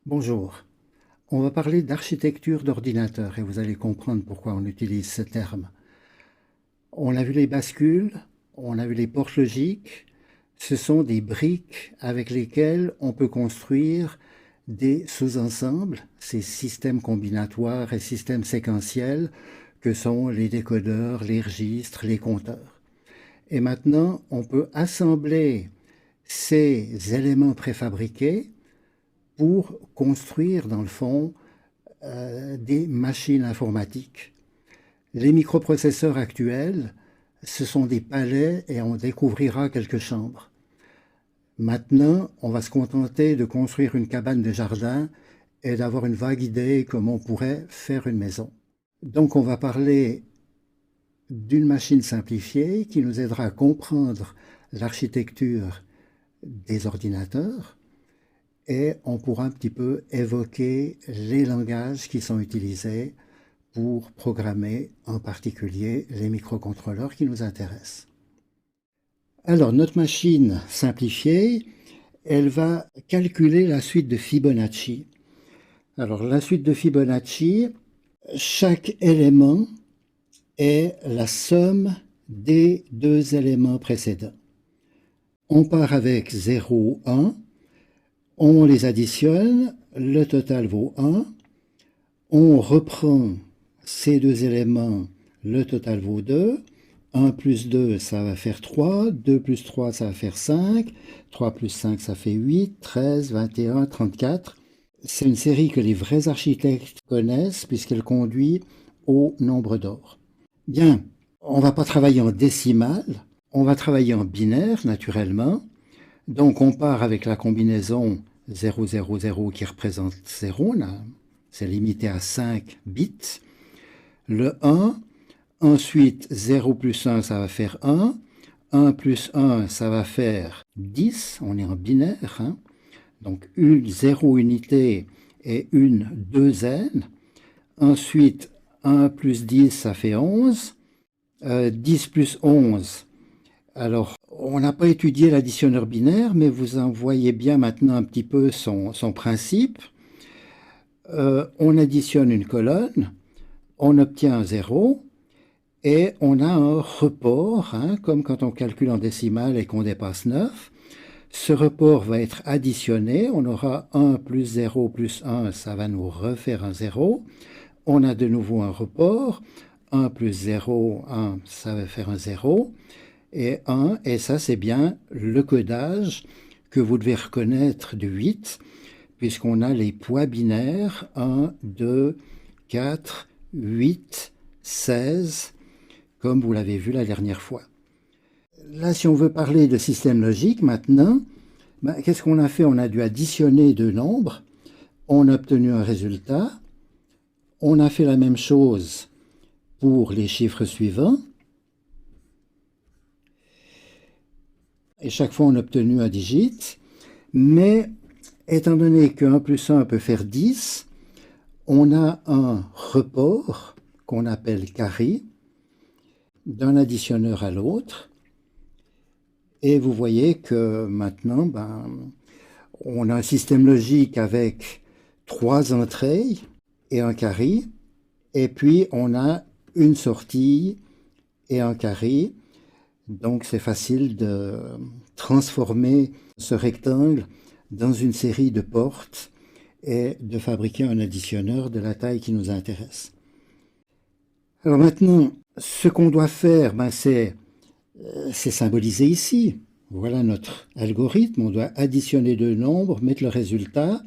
Bonjour, on va parler d'architecture d'ordinateur et vous allez comprendre pourquoi on utilise ce terme. On a vu les bascules, on a vu les portes logiques, ce sont des briques avec lesquelles on peut construire des sous-ensembles, ces systèmes combinatoires et systèmes séquentiels que sont les décodeurs, les registres, les compteurs. Et maintenant, on peut assembler ces éléments préfabriqués pour construire, dans le fond, des machines informatiques. Les microprocesseurs actuels, ce sont des palais et on découvrira quelques chambres. Maintenant, on va se contenter de construire une cabane de jardin et d'avoir une vague idée comment on pourrait faire une maison. Donc on va parler d'une machine simplifiée qui nous aidera à comprendre l'architecture des ordinateurs et on pourra un petit peu évoquer les langages qui sont utilisés pour programmer en particulier les microcontrôleurs qui nous intéressent. Alors notre machine simplifiée, elle va calculer la suite de Fibonacci. Alors la suite de Fibonacci, chaque élément est la somme des deux éléments précédents. On part avec 0, 1, on les additionne, le total vaut 1, on reprend ces deux éléments, le total vaut 2, 1 plus 2 ça va faire 3, 2 plus 3 ça va faire 5, 3 plus 5 ça fait 8, 13, 21, 34. C'est une série que les vrais architectes connaissent puisqu'elle conduit au nombre d'or. Bien, on ne va pas travailler en décimal, on va travailler en binaire naturellement. Donc on part avec la combinaison 0, 0, 0 qui représente 0, c'est limité à 5 bits. Le 1, ensuite 0 plus 1 ça va faire 1, 1 plus 1 ça va faire 10, on est en binaire, hein. Donc une 0 unité et une 2n. Ensuite 1 plus 10 ça fait 11, 10 plus 11. Alors, on n'a pas étudié l'additionneur binaire, mais vous en voyez bien maintenant un petit peu son principe. On additionne une colonne, on obtient un 0, et on a un report, hein, comme quand on calcule en décimale et qu'on dépasse 9. Ce report va être additionné, on aura 1 plus 0 plus 1, ça va nous refaire un 0. On a de nouveau un report, 1 plus 0, 1, ça va faire un 0. Et 1, et ça c'est bien le codage que vous devez reconnaître du 8, puisqu'on a les poids binaires 1, 2, 4, 8, 16, comme vous l'avez vu la dernière fois. Là, si on veut parler de système logique maintenant, qu'est-ce qu'on a fait? On a dû additionner deux nombres, on a obtenu un résultat, on a fait la même chose pour les chiffres suivants, et chaque fois on a obtenu un digit, mais étant donné que 1 plus 1 peut faire 10, on a un report qu'on appelle carré d'un additionneur à l'autre, et vous voyez que maintenant, on a un système logique avec 3 entrées et un carré, et puis on a une sortie et un carré. Donc c'est facile de transformer ce rectangle dans une série de portes et de fabriquer un additionneur de la taille qui nous intéresse. Alors maintenant, ce qu'on doit faire, c'est symbolisé ici. Voilà notre algorithme. On doit additionner deux nombres, mettre le résultat,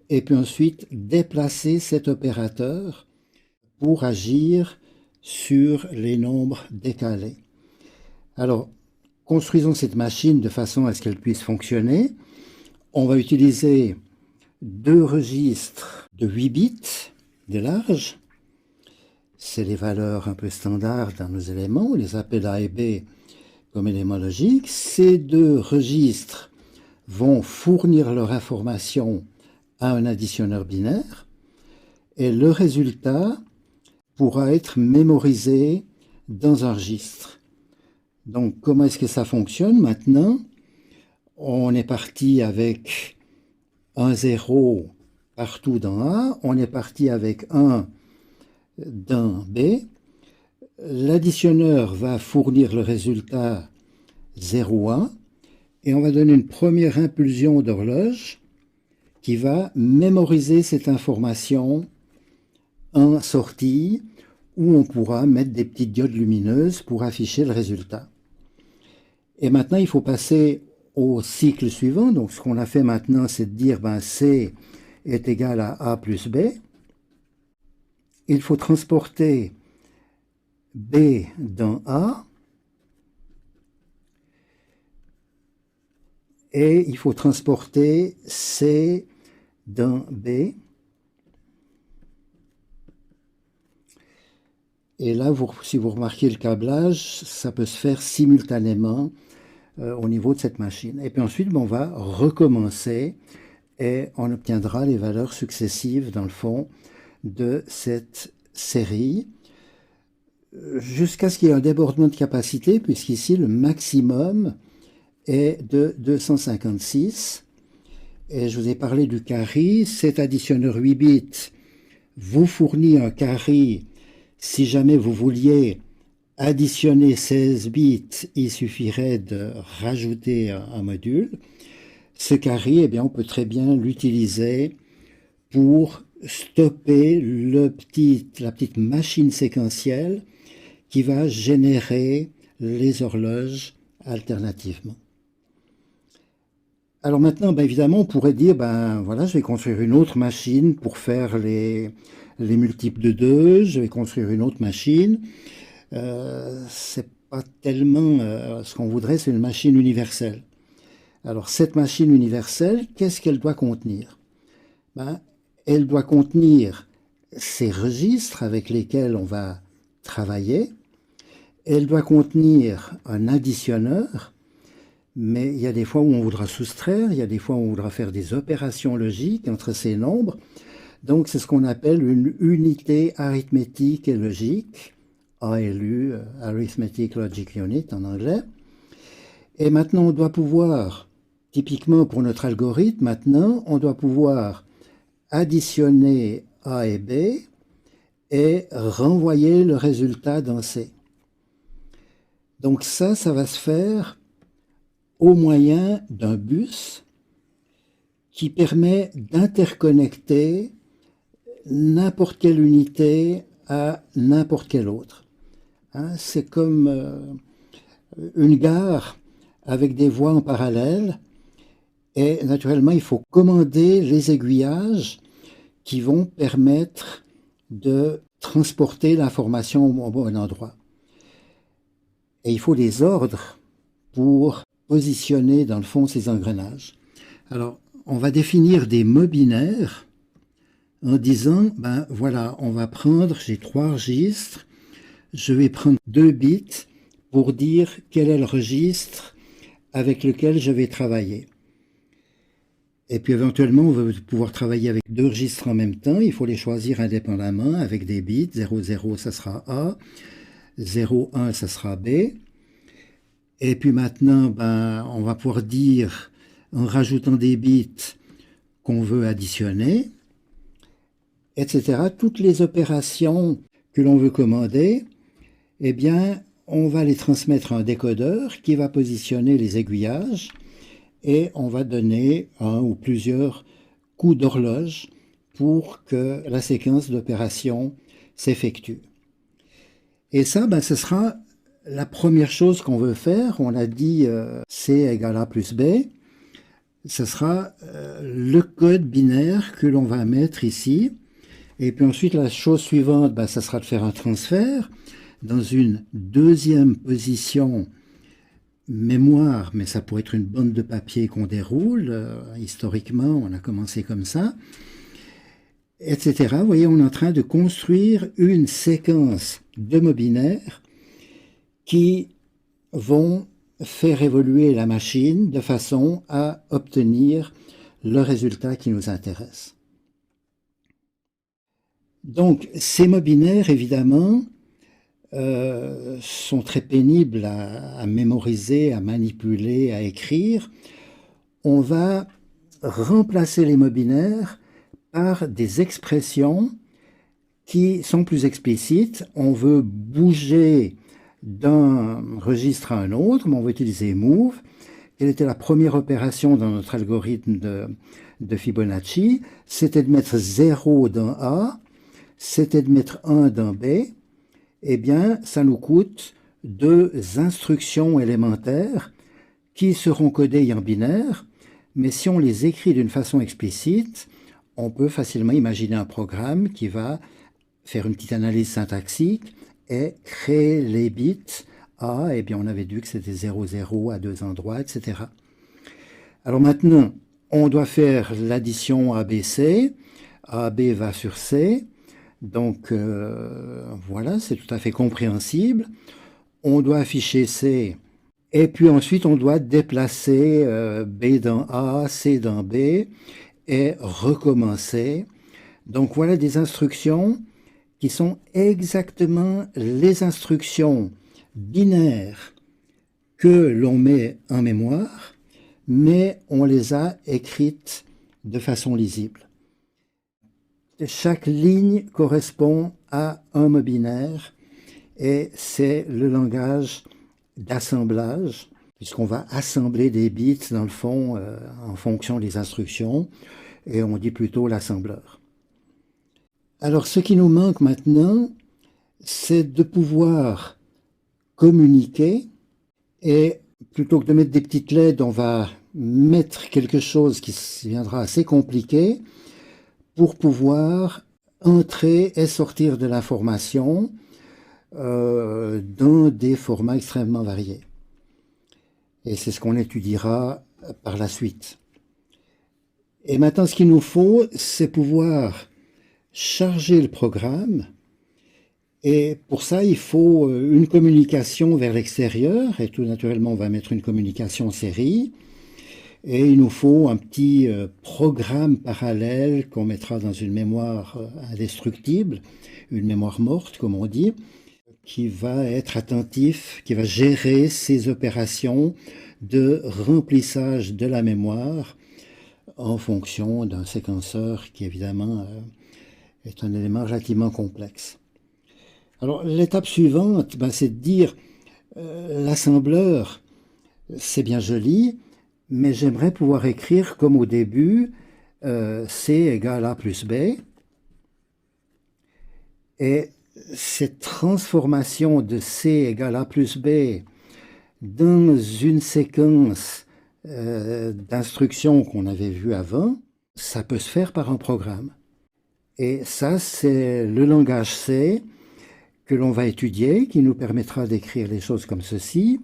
et puis ensuite déplacer cet opérateur pour agir sur les nombres décalés. Alors, construisons cette machine de façon à ce qu'elle puisse fonctionner. On va utiliser deux registres de 8 bits de large. C'est les valeurs un peu standards dans nos éléments. On les appelle A et B comme éléments logiques. Ces deux registres vont fournir leur information à un additionneur binaire et le résultat pourra être mémorisé dans un registre. Donc, comment est-ce que ça fonctionne maintenant? On est parti avec un 0 partout dans A, on est parti avec 1 dans B. L'additionneur va fournir le résultat 0,1 et on va donner une première impulsion d'horloge qui va mémoriser cette information en sortie où on pourra mettre des petites diodes lumineuses pour afficher le résultat. Et maintenant, il faut passer au cycle suivant. Donc, ce qu'on a fait maintenant, c'est de dire C est égal à A plus B. Il faut transporter B dans A et il faut transporter C dans B. Et là, si vous remarquez le câblage, ça peut se faire simultanément au niveau de cette machine. Et puis ensuite, on va recommencer et on obtiendra les valeurs successives, dans le fond, de cette série, jusqu'à ce qu'il y ait un débordement de capacité, puisqu'ici, le maximum est de 256. Et je vous ai parlé du carry. Cet additionneur 8 bits vous fournit un carry. Si jamais vous vouliez additionner 16 bits, il suffirait de rajouter un module. Ce carry, eh bien, on peut très bien l'utiliser pour stopper la petite machine séquentielle qui va générer les horloges alternativement. Alors maintenant, évidemment, on pourrait dire, voilà, je vais construire une autre machine pour faire les multiples de 2, je vais construire une autre machine. C'est pas tellement ce qu'on voudrait, c'est une machine universelle. Alors cette machine universelle, qu'est-ce qu'elle doit contenir? Elle doit contenir ces registres avec lesquels on va travailler. Elle doit contenir un additionneur, mais il y a des fois où on voudra soustraire, il y a des fois où on voudra faire des opérations logiques entre ces nombres. Donc c'est ce qu'on appelle une unité arithmétique et logique, ALU, Arithmetic Logic Unit en anglais. Et maintenant on doit pouvoir, typiquement pour notre algorithme, maintenant on doit pouvoir additionner A et B et renvoyer le résultat dans C. Donc ça va se faire au moyen d'un bus qui permet d'interconnecter n'importe quelle unité à n'importe quelle autre. C'est comme une gare avec des voies en parallèle et naturellement il faut commander les aiguillages qui vont permettre de transporter l'information au bon endroit. Et il faut des ordres pour positionner dans le fond ces engrenages. Alors, on va définir des mots binaires en disant, voilà, on va prendre, j'ai 3 registres, je vais prendre 2 bits pour dire quel est le registre avec lequel je vais travailler. Et puis éventuellement, on va pouvoir travailler avec 2 registres en même temps, il faut les choisir indépendamment avec des bits, 00 ça sera A, 01 ça sera B. Et puis maintenant, on va pouvoir dire, en rajoutant des bits qu'on veut additionner, etc. Toutes les opérations que l'on veut commander, eh bien, on va les transmettre à un décodeur qui va positionner les aiguillages et on va donner un ou plusieurs coups d'horloge pour que la séquence d'opérations s'effectue. Et ça, ce sera la première chose qu'on veut faire. On a dit C égale A plus B. Ce sera le code binaire que l'on va mettre ici. Et puis ensuite, la chose suivante, ça sera de faire un transfert dans une deuxième position mémoire, mais ça pourrait être une bande de papier qu'on déroule. Historiquement, on a commencé comme ça, etc. Vous voyez, on est en train de construire une séquence de mots binaires qui vont faire évoluer la machine de façon à obtenir le résultat qui nous intéresse. Donc, ces mots binaires, évidemment, sont très pénibles à mémoriser, à manipuler, à écrire. On va remplacer les mots binaires par des expressions qui sont plus explicites. On veut bouger d'un registre à un autre, mais on va utiliser move. Quelle était la première opération dans notre algorithme de Fibonacci? C'était de mettre 0 dans A, c'était de mettre 1 dans B. Eh bien, ça nous coûte 2 instructions élémentaires qui seront codées en binaire, mais si on les écrit d'une façon explicite, on peut facilement imaginer un programme qui va faire une petite analyse syntaxique et créer les bits A, eh bien on avait vu que c'était 0, 0 à deux endroits, etc. Alors maintenant, on doit faire l'addition ABC. AB va sur C. Donc voilà, c'est tout à fait compréhensible. On doit afficher C. Et puis ensuite, on doit déplacer B dans A, C dans B et recommencer. Donc voilà des instructions qui sont exactement les instructions binaires que l'on met en mémoire, mais on les a écrites de façon lisible. Chaque ligne correspond à un mot binaire et c'est le langage d'assemblage, puisqu'on va assembler des bits dans le fond en fonction des instructions, et on dit plutôt l'assembleur. Alors ce qui nous manque maintenant, c'est de pouvoir communiquer, et plutôt que de mettre des petites LED, on va mettre quelque chose qui viendra assez compliqué pour pouvoir entrer et sortir de l'information dans des formats extrêmement variés. Et c'est ce qu'on étudiera par la suite. Et maintenant, ce qu'il nous faut, c'est pouvoir charger le programme. Et pour ça, il faut une communication vers l'extérieur. Et tout naturellement, on va mettre une communication en série. Et il nous faut un petit programme parallèle qu'on mettra dans une mémoire indestructible, une mémoire morte, comme on dit, qui va être attentif, qui va gérer ces opérations de remplissage de la mémoire en fonction d'un séquenceur qui, évidemment, est un élément relativement complexe. Alors, l'étape suivante, c'est de dire l'assembleur, c'est bien joli, mais j'aimerais pouvoir écrire comme au début, C égale A plus B. Et cette transformation de C égale A plus B dans une séquence d'instructions qu'on avait vues avant, ça peut se faire par un programme. Et ça, c'est le langage C que l'on va étudier, qui nous permettra d'écrire les choses comme ceci,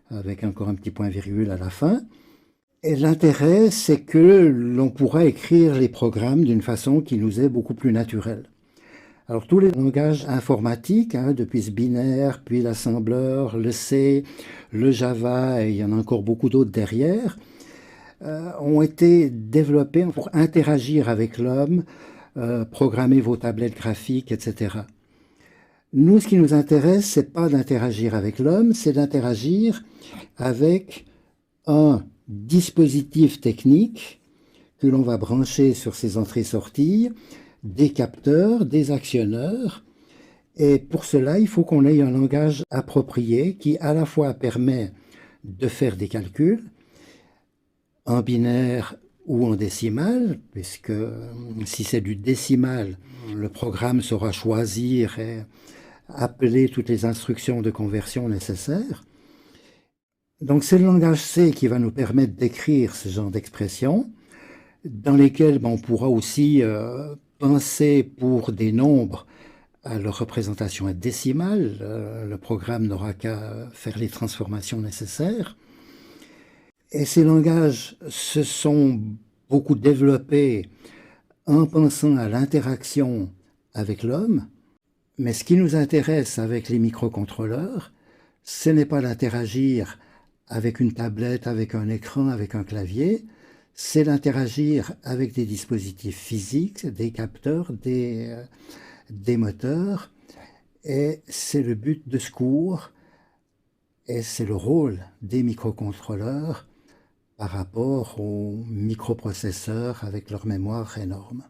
avec encore un petit point-virgule à la fin. Et l'intérêt, c'est que l'on pourra écrire les programmes d'une façon qui nous est beaucoup plus naturelle. Alors tous les langages informatiques, depuis ce binaire, puis l'assembleur, le C, le Java, et il y en a encore beaucoup d'autres derrière, ont été développés pour interagir avec l'homme, programmer vos tablettes graphiques, etc. Nous, ce qui nous intéresse, c'est pas d'interagir avec l'homme, c'est d'interagir avec un dispositif technique que l'on va brancher sur ces entrées-sorties, des capteurs, des actionneurs. Et pour cela, il faut qu'on ait un langage approprié qui à la fois permet de faire des calculs en binaire ou en décimal, puisque si c'est du décimal, le programme saura choisir et appeler toutes les instructions de conversion nécessaires. Donc c'est le langage C qui va nous permettre d'écrire ce genre d'expressions, dans lesquelles on pourra aussi penser pour des nombres à leur représentation décimale. Le programme n'aura qu'à faire les transformations nécessaires. Et ces langages se sont beaucoup développés en pensant à l'interaction avec l'homme. Mais ce qui nous intéresse avec les microcontrôleurs, ce n'est pas d'interagir avec une tablette, avec un écran, avec un clavier, c'est d'interagir avec des dispositifs physiques, des capteurs, des moteurs, et c'est le but de ce cours, et c'est le rôle des microcontrôleurs par rapport aux microprocesseurs avec leur mémoire énorme.